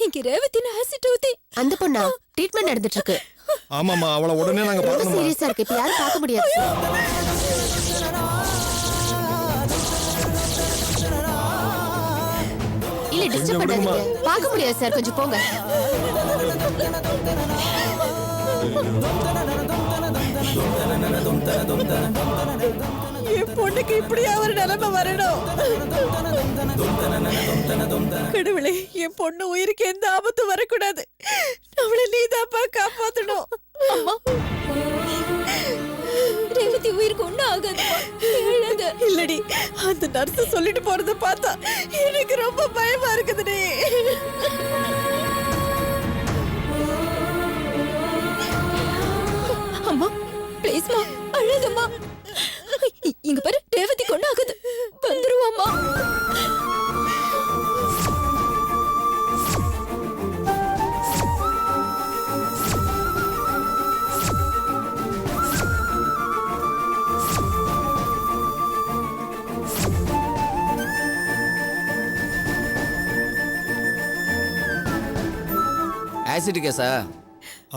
இன்னைக்கு ரேவதின ஆசிட் ஊத்தி அந்த பொண்ணா ட்ரீட்மெண்ட் நடந்துட்டு இருக்கு. ஆமாமா, அவளை உடனே நாங்க பார்க்கணும். சீரியஸா இருக்கு, இப்ப யாரும் பார்க்க முடியாது. இல்ல டிஸ்டர்ப் பண்ணாதீங்க, பார்க்க முடியாது சார், கொஞ்சம் போங்க. என் பொண்ணுக்கு இப்படி ஒரு நிலைமை வரணும். கடவுளே, என் பொண்ணு உயிருக்கு எந்த ஆபத்தும் வரக்கூடாது. அவளை நீதாப்பா காப்பாத்தணும். அம்மா, ரேவதி உயிருக்கு ஒண்ணும் ஆகாதுமா. இல்லடி, அந்த நர்ஸ் சொல்லிட்டு போறத பார்த்தா எனக்கு ரொம்ப பயமா இருக்குதுடி. அம்மா ப்ளீஸ்மா, அழாதம்மா. இங்க பாரு, ரேவதி கொண்டு ஆகுது, வந்துருவாமா. ஆசிட் கேஸா?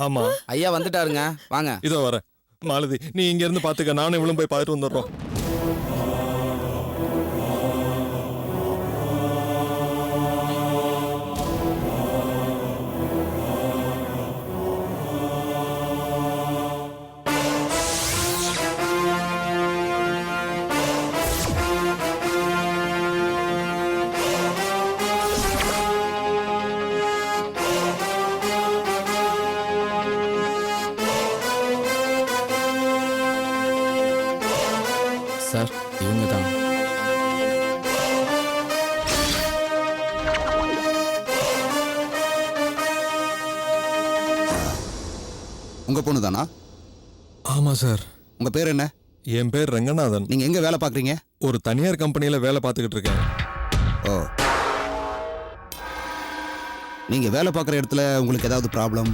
ஆமா ஐயா வந்துட்டாருங்க, வாங்க. இதோ வர. மாலதி, நீ இங்க இருந்து பாத்துக்க, நானும் இவளும் போய் பார்த்துட்டு வந்துடுறோம். சார், இவங்க தான். உங்க பொண்ணு தானா? ஆமா சார். உங்க பேர் என்ன? என் பேர் ரங்கநாதன். நீங்க எங்க வேலை பாக்குறீங்க? ஒரு தனியார் கம்பெனியில வேலை பார்த்துக்கிட்டு இருக்கேன். ஓ, நீங்க வேலை பார்க்குற இடத்துல உங்களுக்கு ஏதாவது ப்ராப்ளம்,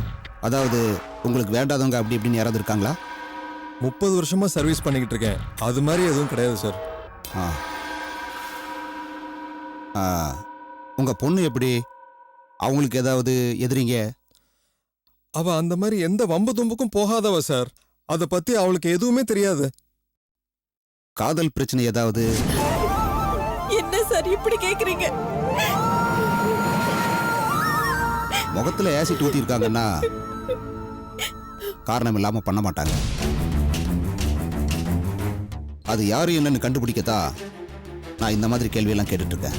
அதாவது உங்களுக்கு வேண்டாதவங்க அப்படி இப்படின்னு யாராவது இருக்காங்களா? 30 வருஷமா சர்வீஸ் பண்ணிக்கிட்டு இருக்கேன். அது மாதிரி எதுவும் கிடையாது சார். ஆ ஆ, உங்க பொண்ணு எப்படி? அவங்களுக்கு ஏதாவது எதிரிங்க? அவ அந்த மாதிரி எந்த வம்பு தும்புக்கும் போகாதவ சார். அதை பத்தி அவளுக்கு எதுவுமே தெரியாது. காதல் பிரச்சனை ஏதாவது? என்ன சார் இப்படி கேக்குறீங்க? முகத்துல ஆசிட் ஊத்தி இருக்காங்கன்னா காரணம் இல்லாம பண்ண மாட்டாங்க. அது யாரு என்னன்னு கண்டுபிடிக்கத்தா நான் இந்த மாதிரி கேள்வியெல்லாம் கேட்டுட்டு இருக்கேன்.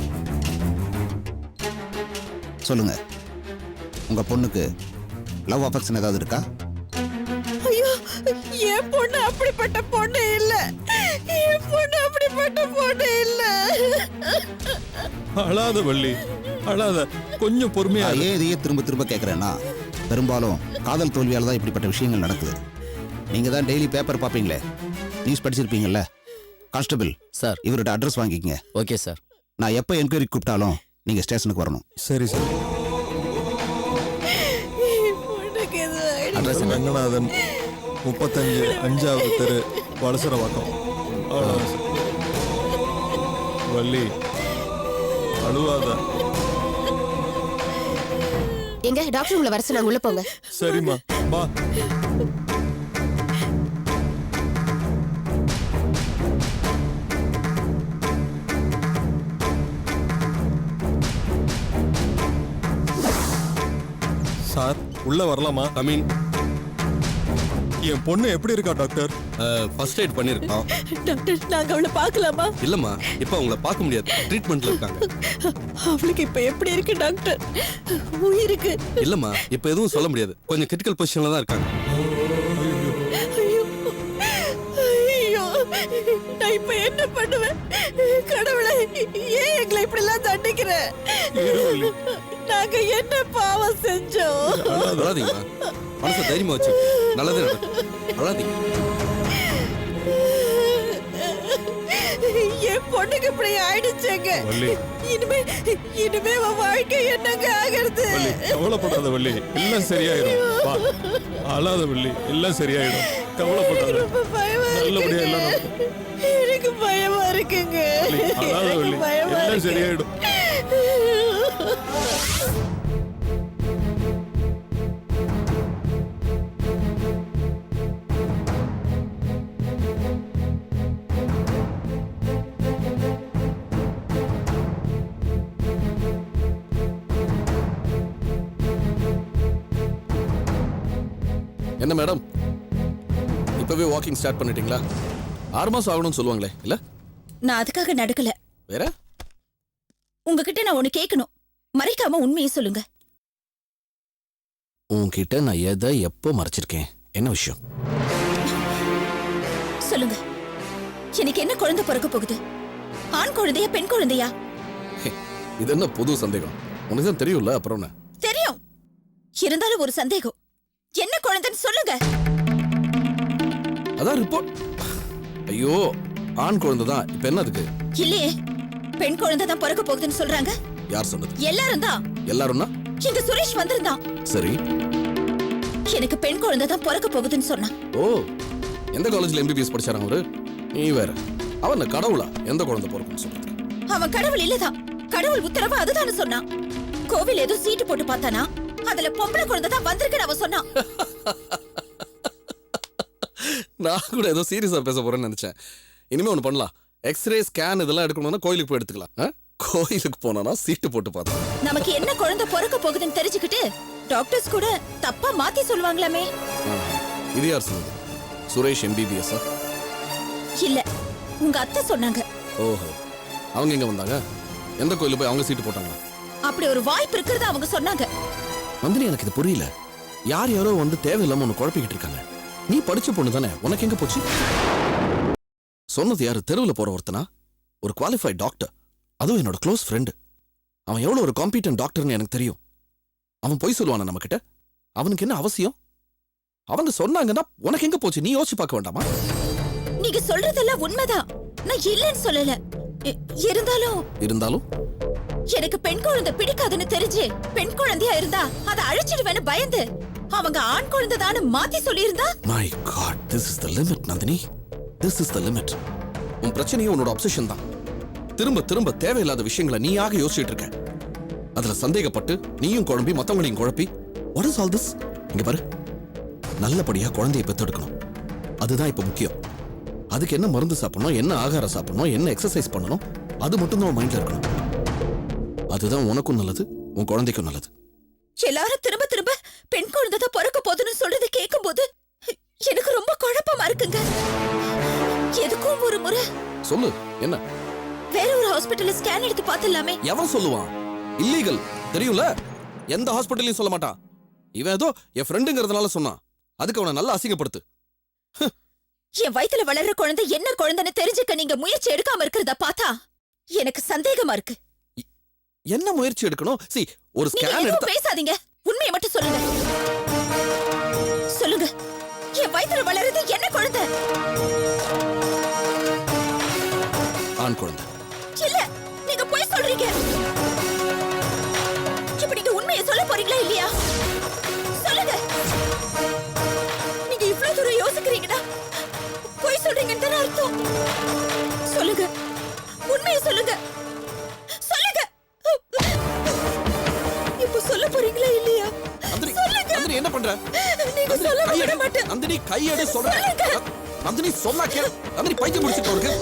சொல்லுங்க, உங்க பொண்ணுக்கு லவ் அஃபெக்ஷன் ஏதாவது இருக்கா? ஐயோ, என் பொண்ணு அப்படிப்பட்ட பொண்ணு இல்ல. என் பொண்ணு அப்படிப்பட்ட பொண்ணு இல்ல. அழாத வள்ளி, அழாத, கொஞ்சம் பொறுமையா. ஏன் இதையே திரும்ப திரும்ப கேட்கறேன்னா, பெரும்பாலும் காதல் தோல்வியால தான் இப்படிப்பட்ட விஷயங்கள் நடக்குது. நீங்க தான் டெய்லி பேப்பர் பார்ப்பீங்களே, நியூஸ் படிச்சிருப்பீங்கல்ல. கான்ஸ்டபிள் சார், இவரோட அட்ரஸ் வாங்கிக்கங்க. Okay sir. நான் எப்போ என்கொயரி கூப்பிட்டாலும் நீங்க ஸ்டேஷனுக்கு வரணும். சரி சார். அட்ரஸ் ரங்கநாதன், 35 5வது தெரு, வலசரவாக்கம். அவ்வளோதான் சார். வள்ளி, அழுவாத. எங்க டாக்டர் உங்களை வர சொன்னாங்க, உள்ள போங்க. சரிம்மா, வா. சார், உள்ள வரலாமா? கமின். என் பொண்ணு எப்படி இருக்கா டாக்டர்? ஃபர்ஸ்ட் எய்ட் பண்ணிருக்கோம். டாக்டர், நாங்க அவளை பார்க்கலாமா? இல்லம்மா, இப்ப அவங்கள பார்க்க முடியாது, ட்ரீட்மெண்ட்ல இருக்காங்க. அவளுக்கு இப்ப எப்படி இருக்கு டாக்டர்? உயிருக்கு? இல்லம்மா, இப்ப எதுவும் சொல்ல முடியாது, கொஞ்சம் கிரிட்டிக்கல் பொசிஷன்ல தான் இருக்காங்க. ஐயோ, ஐயோ, நான் இப்ப என்ன பண்ணுவேன்? கடவுளே, ஏன் எங்களை இப்படி எல்லாம் தண்டிக்கிற? நாங்க என்ன பாவம் செஞ்சோம்? அழாதீங்கம்மா, மனசை தைரியமா வச்சு, நல்லதே நடக்கும், அழாதீங்க. என் பொண்ணுக்கு இப்படி ஆயிடுச்சுங்க. வள்ளி, இனிமே உன் வாழ்க்கை என்னங்க ஆகிறது? வள்ளி, கவலைப்படாத வள்ளி, எல்லாம் சரியாயிடும். வா, அழாத வள்ளி, எல்லாம் சரியாயிடும். கவலைப்படாத, ரொம்ப பயமா நல்லபடியா எல்லாம் இருக்குங்க. நடக்கும். எனக்கு பயமா இருக்குங்க. வள்ளி, அழாத எனக்கு வள்ளி, பயமா எல்லாம் இருக்கு. சரியாயிடும். என்ன மேடம் இப்பவே வாக்கிங் ஸ்டார்ட் பண்ணிட்டீங்களா? 6 மாசம் ஆகணும்னு சொல்லுவாங்களே இல்ல? நான் அதுக்காக நடக்கல. வேற? உங்ககிட்ட நான் ஒண்ணு கேட்கணும். மறைக்காம உண்மையை சொல்லுங்க. உன்கிட்ட நான் எதை எப்போ மறைச்சிருக்கேன்? என்ன விஷயம்? சொல்லுங்க. எனக்கு என்ன குழந்தை பிறக்க போகுது? ஆண் குழந்தையா பெண் குழந்தையா? இது என்ன புது சந்தேகம்? உனக்கு தான் தெரியும்ல, அப்புறம் என்ன? தெரியும். இருந்தாலும் ஒரு சந்தேகம். என்ன குழந்தைன்னு சொல்லுங்க. அதான் ரிப்போர்ட். ஐயோ, ஆண் குழந்தை தான். இப்ப என்ன அதுக்கு? இல்லையே, பெண் குழந்தை தான் பிறக்க போகுதுன்னு சொல்றாங்க. யார் சொன்னது? எல்லாரும் தான். எல்லாரும்னா? இங்க சுரேஷ் வந்திருந்தான். சரி. எனக்கு பெண் குழந்தை தான் பிறக்க போகுதுன்னு சொன்னான். ஓ, எந்த காலேஜ்ல MBBS படிச்சாராம் அவரு? நீ வேற. அவன் கடவுளா எந்த குழந்தை பிறக்கும்னு சொல்றது? அவன் கடவுள் இல்லதான். கடவுள் உத்தரவு அதுதான்னு சொன்னான். கோவில் ஏதோ சீட்டு போட்டு பார்த்தானா, அதுல பொம்பளை குழந்தை தான் வந்திருக்குன்னு அவன் சொன்னான். நான் கூட ஏதோ சீரியஸா பேச போறேன்னு நினைச்சேன். இனிமே ஒண்ணு பண்ணலாம். எக்ஸ்ரே ஸ்கேன் இதெல்லாம் எடுக்கணும்னா கோயிலுக்கு போய் எடுத்துக்கலாம். கோயிலுக்கு போனா சீட்டு போட்டு பார்த்தோம். நமக்கு என்ன குழந்தை பிறக்க போகுதுன்னு தெரிஞ்சுக்கிட்டு டாக்டர்ஸ் கூட தப்பா மாத்தி சொல்லுவாங்களாமே. இது யார் சொன்னது? சுரேஷ் MBBS? இல்ல, உங்க அத்தை சொன்னாங்க. ஓஹோ, அவங்க எங்க வந்தாங்க? எந்த கோயில போய் அவங்க சீட்டு போட்டாங்களா? அப்படி ஒரு வாய்ப்பு இருக்கிறது அவங்க சொன்னாங்க. நந்தினி, எனக்கு இது புரியல. யார் யாரோ வந்து தேவையில்லாம ஒன்னு குழப்பிக்கிட்டு இருக்காங்க. நீ படிச்ச பொண்ணு தானே, உனக்கு எங்க போச்சு? சொன்னது யாரு? தெருவில் போற ஒருத்தனா? ஒரு குவாலிஃபைட் டாக்டர், அதுவும் என்னோட க்ளோஸ் ஃப்ரெண்டு. அவன் எவ்வளவு ஒரு காம்பீட்டன்ட் டாக்டர்னு எனக்கு தெரியும். அவன் பொய் சொல்லுவானா நம்ம கிட்ட? அவனுக்கு என்ன அவசியம்? அவங்க சொன்னாங்கன்னா உனக்கு எங்க போச்சு? நீ யோசிச்சு பார்க்க வேண்டாமா? நீங்க சொல்றதெல்லாம் உண்மைதான். நான் இல்லைன்னு சொல்லல. இருந்தாலும் எனக்கு பெண் குழந்தை பிடிக்காதுன்னு தெரிஞ்சு பெண் குழந்தையா இருந்தா அதை அழைச்சிடுவேன்னு பயந்து அவங்க ஆண் குழந்தை தானு மாத்தி சொல்லியிருந்தா. My god, this is the limit Nandini. This is the limit. உன் பிரச்சனையே உன்னோட அப்சஷன் தான். திரும்ப திரும்ப தேவையில்லாத விஷயங்களை நீயாக யோசிச்சுட்டு இருக்க. அதுல சந்தேகப்பட்டு நீயும் குழம்பி மத்தவங்களையும் குழப்பி what is all this? இங்க பாரு, நல்லபடியா குழந்தையை பெத்தெடுக்கணும். அதுதான் இப்ப முக்கியம். அதுக்கு என்ன மருந்து சாப்பிடணும், என்ன ஆகாரம் சாப்பிடணும், என்ன எக்ஸசைஸ் பண்ணணும், அது மட்டும் தான் மைண்ட்ல இருக்கணும். அதுதான் உனக்கும் நல்லது, உன் குழந்தைக்கும் நல்லது. எல்லாரும் திரும்ப திரும்ப பெண் குழந்தை தான் பிறக்க போதுன்னு சொல்றதை கேட்கும் போது எனக்கு ரொம்ப குழப்பமா இருக்குங்க. எதுக்கும் ஒரு முறை சொல்லு, என்ன? வேற ஒரு ஹாஸ்பிடல்ல ஸ்கேன் எடுத்து பார்த்தலாமே. எவன் சொல்லுவான்? இல்லீகல், தெரியும்ல. எந்த ஹாஸ்பிடல்லையும் சொல்ல மாட்டான். இவன் ஏதோ என் ஃப்ரெண்டுங்கிறதுனால சொன்னான். அதுக்கு அவனை நல்லா அசிங்கப்படுத்து. என் வயித்துல வளர்ற குழந்தை என்ன குழந்தைன்னு தெரிஞ்சுக்க நீங்க முயற்சி எடுக்காம இருக்கிறத பார்த்தா எனக்கு சந்தேகமா இருக்கு. என்ன முயற்சி எடுக்கணும்? சி, ஒரு நீங்க ஸ்கேன் எதுவும் எடுத்து பேசாதீங்க. உண்மையை மட்டும் சொல்லுங்க. சொல்லுங்க, என் வயித்துல வளர்றது என்ன குழந்தை? ஆண் குழந்தை. இல்ல, நீங்க போய் சொல்றீங்க. இப்ப நீங்க உண்மையை சொல்ல போறீங்களா இல்லையா? சொல்லுங்க. நீங்க இவ்வளவு தூரம் யோசிக்கிறீங்கன்னா போய் சொல்றீங்கன்னு தானே அர்த்தம். சொல்லுங்க, உண்மையை சொல்லுங்க. சொல்லுங்க. இப்ப சொல்ல போறீங்களா இல்லையா? நந்தினி, சொல்லுங்க. நந்தினி என்ன பண்ற? நீங்க சொல்ல விட மாட்டேன். நந்தினி கையெடு, சொல்றேன். நந்தினி சொன்னா கேளு. நந்தினி பைத்தியம் முடிச்சிட்டு இருக்கு.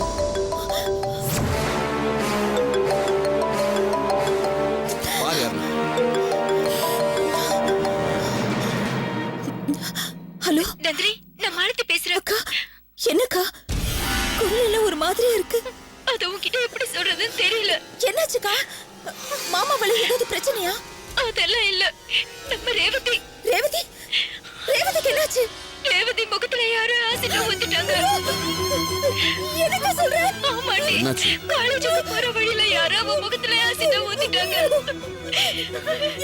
பாரு யாரு? ஹலோ நந்தினி, நான் மாலதி பேசுறேன். அக்கா. என்னக்கா குரல்ல ஒரு மாதிரியா இருக்கு? அது உன்கிட்ட எப்படி சொல்றதுன்னு தெரியல. என்னாச்சுக்கா? மாமா வலை ஏதாவது பிரச்சனையா? அதெல்லாம் இல்ல. நம்ம ரேவதி ரேவதிக்கு என்னாச்சு? ரேவதி முகத்துல யாரோ ஆசிட் ஊத்திட்டாங்க. என்னக்கா சொல்ற? ஆமாடி, என்னாச்சு? காலேஜுக்கு போற வழியில யாரோ அவ முகத்துல ஆசிட் ஊத்திட்டாங்க.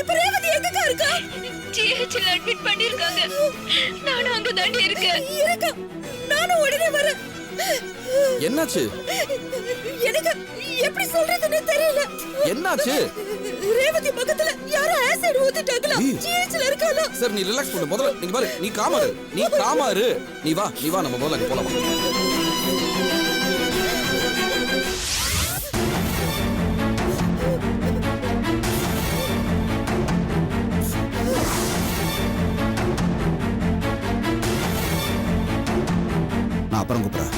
இப்ப ரேவதி எங்கக்கா இருக்கா? GHல அட்மிட் பண்ணிருக்காங்க. நானும் அங்க தாண்டி இருக்கேன். இருக்கா? நானும் உடனே வரேன். என்னாச்சு? எனக்கு எப்படி சொல்றதுன்னு தெரியல. என்னாச்சு? ரேவதி முகத்துல யாரோ ஆசிட் ஊத்திட்டாங்களா? GHல இருக்காளா? சரி, நீ ரிலாக்ஸ் பண்ணு. முதல்ல நீங்க பாரு, நீ காமாரு. நீ வா நம்ம முதல்ல அங்க போலாம். நான் அப்புறம் கூப்பிட்றேன்.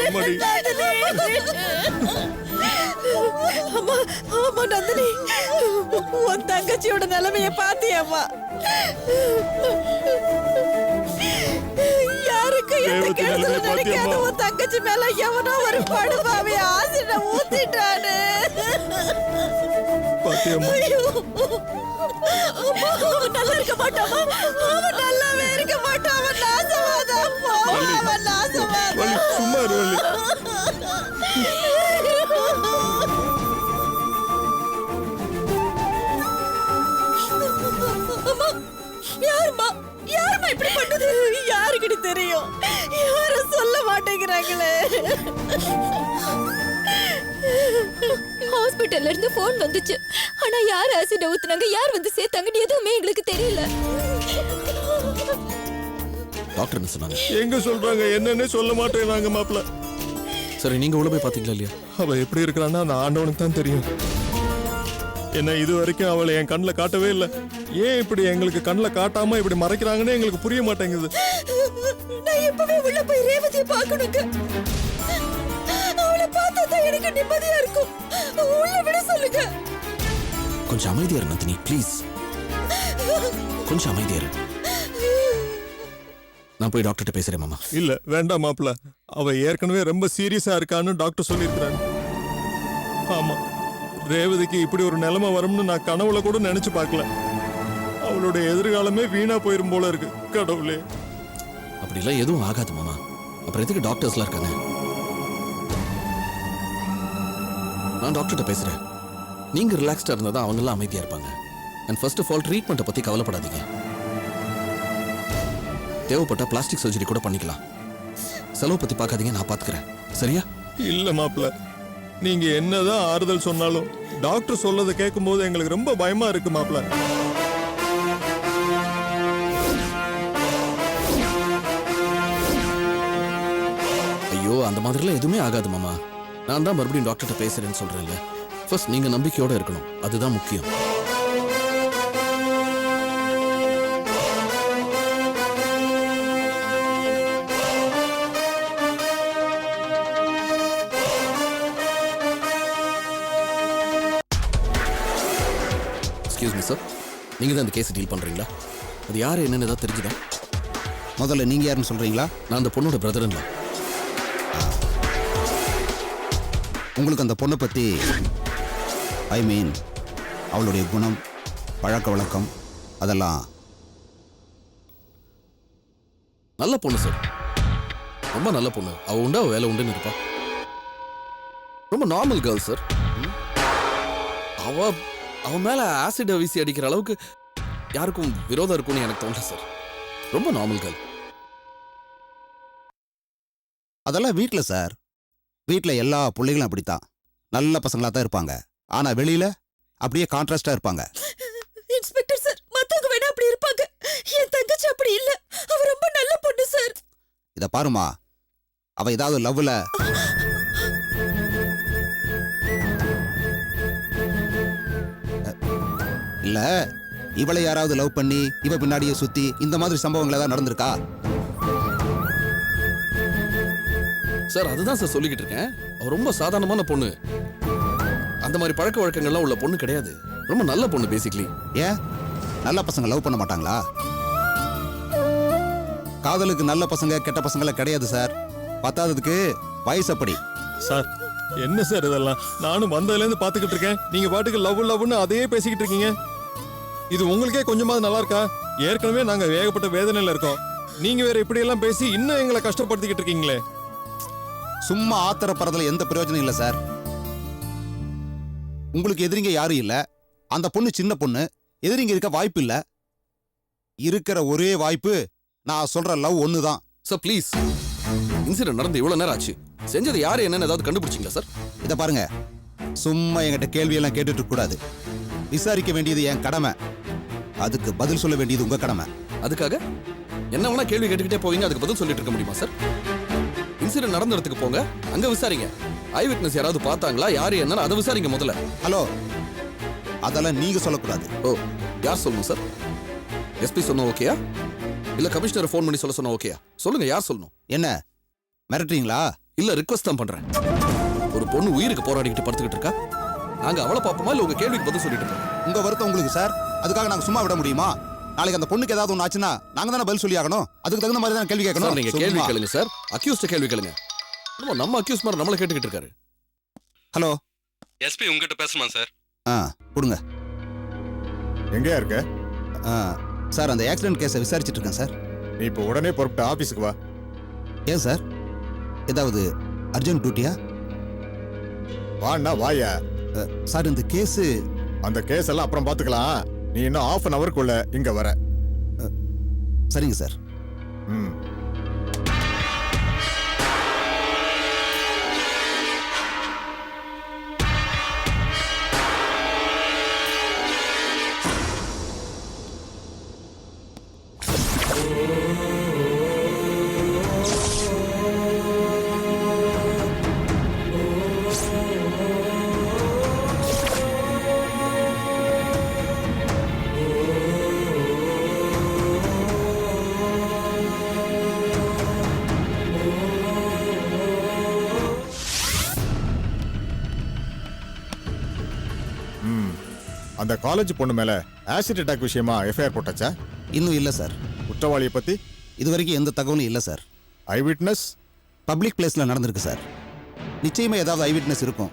அம்மாடி. அம்மா ஆமா நந்தினி, உன் தங்கச்சியோட நிலைமைய பாத்தியம்மா. யாருக்கு எந்த தேவதை கெடுதலும் நிலைமைய நினைக்காத பாத்தியம்மா. உன் தங்கச்சி மேல எவனோ ஒரு படுபாவி ஆசிட ஊத்திட்டானு. பாத்தியம்மா. ஐயோ, அம்மா, அவன் நல்லா இருக்க மாட்டாமா? அவன் நல்லாவே இருக்க மாட்டான். அவன் நாசமாதான் போவான். அவன் வள்ளி, நாசமாதான். சும்மா இரு வள்ளி. அம்மா, யாரும்மா யாரும்மா இப்படி பண்ணது? யாருக்கிட்ட தெரியும்? யாரும் சொல்ல மாட்டேங்கிறாங்களே. ஹாஸ்பிடல்ல இருந்து போன் வந்துச்சு. ஆனா யார் ஆசிட் ஊத்துனாங்க, யார் வந்து சேர்த்தாங்கன்னு எதுவுமே எங்களுக்கு தெரியல. டாக்டர் என்ன சொன்னாங்க? எங்க சொல்றாங்க, என்னன்னே சொல்ல மாட்டேங்கிறாங்க மாப்பிள்ள. சரி, நீங்க உள்ள போய் பாத்தீங்களா இல்லையா? அவ எப்படி இருக்கிறான்னா அந்த ஆண்டவனுக்கு தான் தெரியும். என்ன இது வரைக்கும் அவளை என் கண்ணில் காட்டவே இல்லை. ஏன் இப்படி எங்களுக்கு கண்ணில் காட்டாம இப்படி மறைக்கிறாங்கன்னு எங்களுக்கு புரிய மாட்டேங்குது. நான் இப்பவே உள்ள போய் ரேவதியை பார்க்கணுங்க. அவளை பார்த்தா தான் எனக்கு நிம்மதியா இருக்கும். உள்ள விட சொல்லுங்க. கொஞ்சம் அமைதியா இரு நந்தினி, ப்ளீஸ். கொஞ்சம் அமைதியா இரு. நான் போய் டாக்டர்கிட்ட பேசுறேன் மாமா. இல்ல வேண்டாம் மாப்பிள்ள, அவ ஏற்கனவே ரொம்ப சீரியஸா இருக்கான்னு டாக்டர் சொல்லியிருக்கிறாரு. ஆமா, ரேவதிக்கு இப்படி ஒரு நிலைமை வரும்னு நான் கனவுல கூட நினைச்சு பார்க்கல. அவளுடைய எதிர்காலமே வீணா போயிரும் போல இருக்கு. கடவுளே. அப்படிலாம் எதுவும் ஆகாது மாமா. அப்புறம் எதுக்கு டாக்டர்ஸ்லாம் இருக்காங்க? நான் டாக்டர்கிட்ட பேசுறேன். நீங்க ரிலாக்ஸ்டா இருந்தா தான் அவங்க எல்லாம் அமைதியா இருப்பாங்க. அண்ட் ஃபர்ஸ்ட் ஆஃப் ஆல் ட்ரீட்மெண்ட்டை பத்தி கவலைப்படாதீங்க. தேவைப்பட்டா பிளாஸ்டிக் சர்ஜரி கூட பண்ணிக்கலாம். செலவு பத்தி பார்க்காதீங்க, நான் பாத்துக்கிறேன். சரியா? இல்ல மாப்பிள்ள, நீங்க என்னதான் ஆறுதல் சொன்னாலும் டாக்டர் சொல்லதை கேட்கும் போது எங்களுக்கு ரொம்ப பயமா இருக்கு மாப்பிள்ள. ஐயோ, அந்த மாதிரிலாம் எதுவுமே ஆகாது மாமா. நான் தான் மறுபடியும் டாக்டர்கிட்ட பேசுறேன்னு சொல்றேன்ல. ஃபர்ஸ்ட் நீங்க நம்பிக்கையோட இருக்கணும், அதுதான் முக்கியம். எக்ஸ்கியூஸ் மீ சார், நீங்க தான் இந்த கேஸ் டீல் பண்றீங்களா? அது யாரு என்னன்னு ஏதாவது தெரிஞ்சுதா? முதல்ல நீங்க யாருன்னு சொல்றீங்களா? நான் அந்த பொண்ணோட பிரதர்ங்களா. உங்களுக்கு அந்த பொண்ணை பத்தி ஐ மீன் அவளுடைய குணம், பழக்க வழக்கம் அதெல்லாம்? நல்ல பொண்ணு சார், ரொம்ப நல்ல பொண்ணு. அவ உண்டு, அவ வேலை உண்டுன்னு இருப்பா. ரொம்ப நார்மல் கேர்ள் சார். அவ மேல ஆசிட் வீசி அடிக்கிற அளவுக்கு யாருக்கும் விரோதம் இருக்கும்னு எனக்கு தோணல சார். ரொம்ப நார்மல் கேர்ள். அதெல்லாம் வீட்டில் சார். வீட்டில் எல்லா பிள்ளைகளும் அப்படித்தான். நல்ல பசங்களாக தான் இருப்பாங்க. ஆனா வெளியில அப்படியே கான்ட்ராஸ்டா இருப்பாங்க. இன்ஸ்பெக்டர் சார், மத்தவங்க வேணா அப்படி இருப்பாங்க. என் தங்கச்சி அப்படி இல்ல. அவ ரொம்ப நல்ல பொண்ணு சார். இத பாருமா, அவ ஏதாவது லவ்ல இல்ல இவளை யாராவது லவ் பண்ணி இவ பின்னாடியே சுத்தி இந்த மாதிரி சம்பவங்கள் ஏதாவது நடந்திருக்கா? சார் அதுதான் சார் சொல்லிக்கிட்டு இருக்கேன். அவ ரொம்ப சாதாரணமான பொண்ணு. அந்த மாதிரி பழக்க வழக்கங்கள்லாம் உள்ள பொண்ணு கிடையாது. ரொம்ப நல்ல பொண்ணு பேசிக்கலி. ஏன் நல்ல பசங்க லவ் பண்ண மாட்டாங்களா? காதலுக்கு நல்ல பசங்க கெட்ட பசங்கள கிடையாது சார். பத்தாததுக்கு வயசு அப்படி. சார் என்ன சார் இதெல்லாம்? நானும் வந்ததுல இருந்து பாத்துக்கிட்டு இருக்கேன். நீங்க பாட்டுக்கு லவ் லவ்னு அதையே பேசிக்கிட்டு இருக்கீங்க. இது உங்களுக்கே கொஞ்சமாவது நல்லா இருக்கா? ஏற்கனவே நாங்க ஏகப்பட்ட வேதனையில இருக்கோம். நீங்க வேற இப்படி எல்லாம் பேசி இன்னும் எங்களை கஷ்டப்படுத்திக்கிட்டு இருக்கீங்களே. சும்மா ஆத்திரப்படுறதுல எந்த பிரயோஜனம் இல்ல சார். உங்களுக்கு எதிரிங்க யாரும் இல்ல. அந்த பொண்ணு சின்ன பொண்ணு, எதிரிங்க இருக்க வாய்ப்பு இல்ல. இருக்கிற ஒரே வாய்ப்பு நான் சொல்ற லவ் ஒண்ணுதான். சார் ப்ளீஸ், இன்சிடென்ட் நடந்து இவ்வளவு நேரம் ஆச்சு. செஞ்சது யாரு என்னன்னு ஏதாவது கண்டுபிடிச்சிங்களா சார்? இத பாருங்க, சும்மா என்கிட்ட கேள்வி எல்லாம் கேட்டுட்டு இருக்க கூடாது. விசாரிக்க வேண்டியது என் கடமை. அதுக்கு பதில் சொல்ல வேண்டியது உங்க கடமை. அதுக்காக என்ன வேணா கேள்வி கேட்டுக்கிட்டே போவீங்க, அதுக்கு பதில் சொல்லிட்டு இருக்க முடியுமா சார்? இன்சிடென்ட் நடந்த இடத்துக்கு போங்க, அங்க விசாரிங்க. ஐ விட்னஸ் யாராவது பார்த்தாங்களா, யாரு என்னன்னு அதை விசாரிங்க முதல்ல. ஹலோ, அதெல்லாம் நீங்க சொல்லக்கூடாது. ஓ, யார் சொல்லணும் சார்? எஸ்பி சொன்னா ஓகேயா, இல்ல கமிஷனர் ஃபோன் பண்ணி சொல்ல சொன்னா ஓகேயா? சொல்லுங்க, யார் சொல்லணும்? என்ன மிரட்டுறீங்களா? இல்ல ரிக்வெஸ்ட் தான் பண்றேன். ஒரு பொண்ணு உயிருக்கு போராடிக்கிட்டு படுத்துக்கிட்டு இருக்கா. நாங்க அவளை பாப்போமா இல்ல உங்க கேள்விக்கு பதில் சொல்லிட்டு இருக்கோம்? உங்க வருத்தம் உங்களுக்கு சார், அதுக்காக நாங்க சும்மா விட முடியுமா? நாளைக்கு அந்த பொண்ணுக்கு ஏதாவது ஒன்று ஆச்சுன்னா நாங்க தானே பதில் சொல்லி ஆகணும். அதுக்கு தகுந்த மாதிரி தான் கேள்வி சார் கேட்கணும். நீங்க கேள்வி கேளுங்க சார். அக்யூஸ்ட் கேள்வி கேளுங்க. நம்ம அக்யூஸ் மாதிரி நம்மள கேட்டுக்கிட்டு இருக்காரு. ஹலோ, எஸ்பி உங்ககிட்ட பேசுமா சார்? கொடுங்க. எங்கேயா இருக்க? சார் அந்த ஆக்சிடென்ட் கேஸை விசாரிச்சுட்டு இருக்கேன் சார். நீ இப்போ உடனே புறப்பட்டு ஆபீஸுக்கு வா. ஏன் சார், ஏதாவது அர்ஜென்ட் டியூட்டியா? வாண்ணா வாயா. சார் இந்த கேஸு அந்த கேஸ் எல்லாம் அப்புறம் பாத்துக்கலாம். நீ இன்னும் ½ அன் அவருக்குள்ள இங்க வர. சரிங்க சார். ம். அந்த காலேஜ் பொண்ணு மேல ஆசிட் அட்டாக் விஷயமா எஃப்ஐஆர் போட்டாச்சா? இன்னும் இல்லை சார். குற்றவாளியை பத்தி இது வரைக்கும் எந்த தகவலும் இல்லை சார். ஐ விட்னஸ் பப்ளிக் பிளேஸில் நடந்திருக்கு சார். நிச்சயமா ஏதாவது ஐ விட்னஸ் இருக்கும்.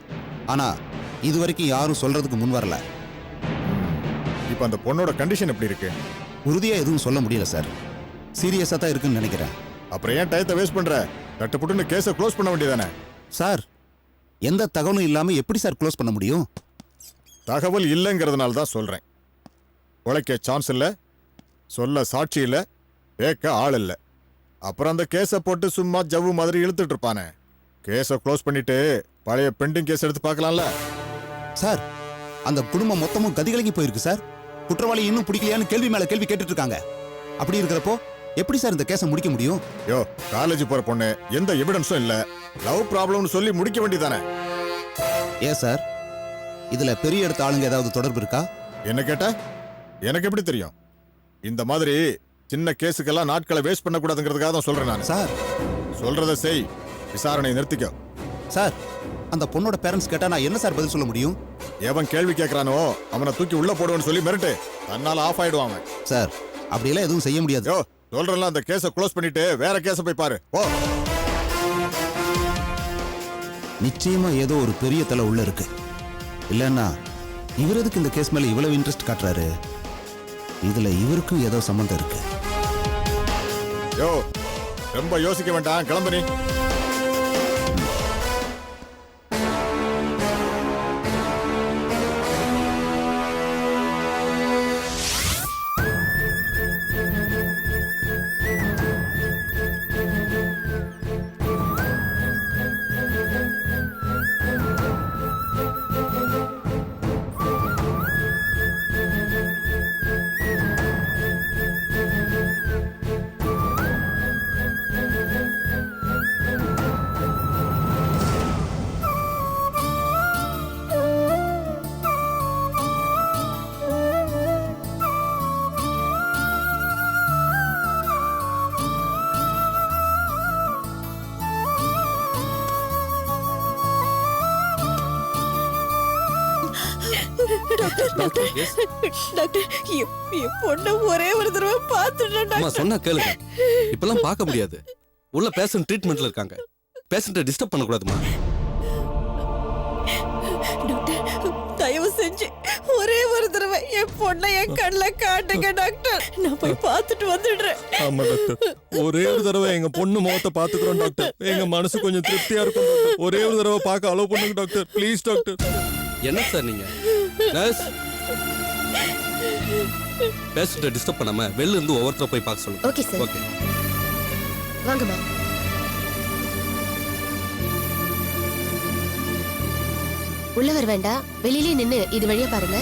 ஆனால் இது வரைக்கும் யாரும் சொல்றதுக்கு முன் வரல. இப்போ அந்த பொண்ணோட கண்டிஷன் எப்படி இருக்கு? உறுதியாக எதுவும் சொல்ல முடியல சார். சீரியஸாக தான் இருக்குன்னு நினைக்கிறேன். அப்புறம் ஏன் டயத்தை வேஸ்ட் பண்ற? தட்டுப்புட்டுன்னு கேஸை க்ளோஸ் பண்ண வேண்டியதானே? சார் எந்த தகவலும் இல்லாமல் எப்படி சார் க்ளோஸ் பண்ண முடியும்? தகவல் இல்லைங்கிறதுனால தான் சொல்றேன். உழைக்க சான்ஸ் இல்லை, சொல்ல சாட்சி இல்லை, கேட்க ஆள் இல்லை. அப்புறம் அந்த கேஸை போட்டு சும்மா ஜவ்வு மாதிரி இழுத்துட்டு இருப்பானே. கேஸை க்ளோஸ் பண்ணிட்டு பழைய பெண்டிங் கேஸ் எடுத்து பார்க்கலாம்ல. சார் அந்த குடும்பம் மொத்தமும் கதிகலங்கி போயிருக்கு சார். குற்றவாளி இன்னும் பிடிக்கலையான்னு கேள்வி மேல கேள்வி கேட்டுட்டு இருக்காங்க. அப்படி இருக்கிறப்போ எப்படி சார் இந்த கேஸை முடிக்க முடியும்? யோ, காலேஜ் போற பொண்ணு, எந்த எவிடன்ஸும் இல்ல, லவ் ப்ராப்ளம்னு சொல்லி முடிக்க வேண்டியதானே? ஏன் சார், இதுல பெரிய இடத்து ஆளுங்க ஏதாவது தொடர்பு இருக்கா? என்ன கேட்ட? எனக்கு எப்படி தெரியும்? இந்த மாதிரி சின்ன கேஸுக்கெல்லாம் நாட்களை வேஸ்ட் பண்ணக்கூடாதுங்கிறதுக்காக தான் சொல்றேன் நான். சார் சொல்றதை செய், விசாரணையை நிறுத்திக்கோ. சார் அந்த பொண்ணோட பேரண்ட்ஸ் கேட்டா நான் என்ன சார் பதில் சொல்ல முடியும்? எவன் கேள்வி கேட்கறானோ அவனை தூக்கி உள்ள போடுவேன்னு சொல்லி மிரட்டு. தன்னால ஆஃப் ஆயிடுவான் அவன். சார் அப்படியெல்லாம் எதுவும் செய்ய முடியாது. யோ, சொல்றேன்ல, அந்த கேஸை க்ளோஸ் பண்ணிட்டு வேற கேஸை போய் பாரு. ஓ, நிச்சயமா ஏதோ ஒரு பெரிய தலை உள்ள இருக்கு. இல்லன்னா இவர் எதுக்கு இந்த கேஸ் மேல இவ்வளவு இன்ட்ரெஸ்ட் காட்டுறாரு? இதுல இவருக்கும் ஏதோ சம்பந்தம் இருக்கு. யோ, ரொம்ப யோசிக்க வேண்டாம், கிளம்பு நீ. டாக்டர், டாக்டர், என் பொண்ணை ஒரே ஒரு தடவை பார்த்துட்டேன் அம்மா டாக்டர். சொன்னா கேளுங்க. இப்பெல்லாம் பார்க்க முடியாது. உள்ள பேஷண்ட் ட்ரீட்மெண்ட்ல இருக்காங்க. பேஷண்ட்டை டிஸ்டர்ப் பண்ணக்கூடாதுமா. டாக்டர், தயவு செஞ்சு ஒரே ஒரு தடவை என் பொண்ணை என் கண்ணில் காட்டுங்க டாக்டர். நான் போய் பார்த்துட்டு வந்துடுறேன். ஆமா டாக்டர், ஒரே ஒரு தடவை எங்க பொண்ணு முகத்தை பாத்துக்கிறோம் டாக்டர். எங்க மனசு கொஞ்சம் திருப்தியா இருக்கும் டாக்டர். ஒரே ஒரு தடவை பார்க்க அலோவ் பண்ணுங்க டாக்டர், ப்ளீஸ் டாக்டர். என்ன சார் நீங்க? நர்ஸ், பேஷண்ட்டை டிஸ்டர்ப் பண்ணாம வெளில இருந்து ஒவ்வொருத்தர போய் பார்க்க சொல்லுங்க. Okay sir. ஓகே. வாங்கம்மா. உள்ள வர வேண்டாம், வெளியிலே நின்னு இது வழியா பாருங்க.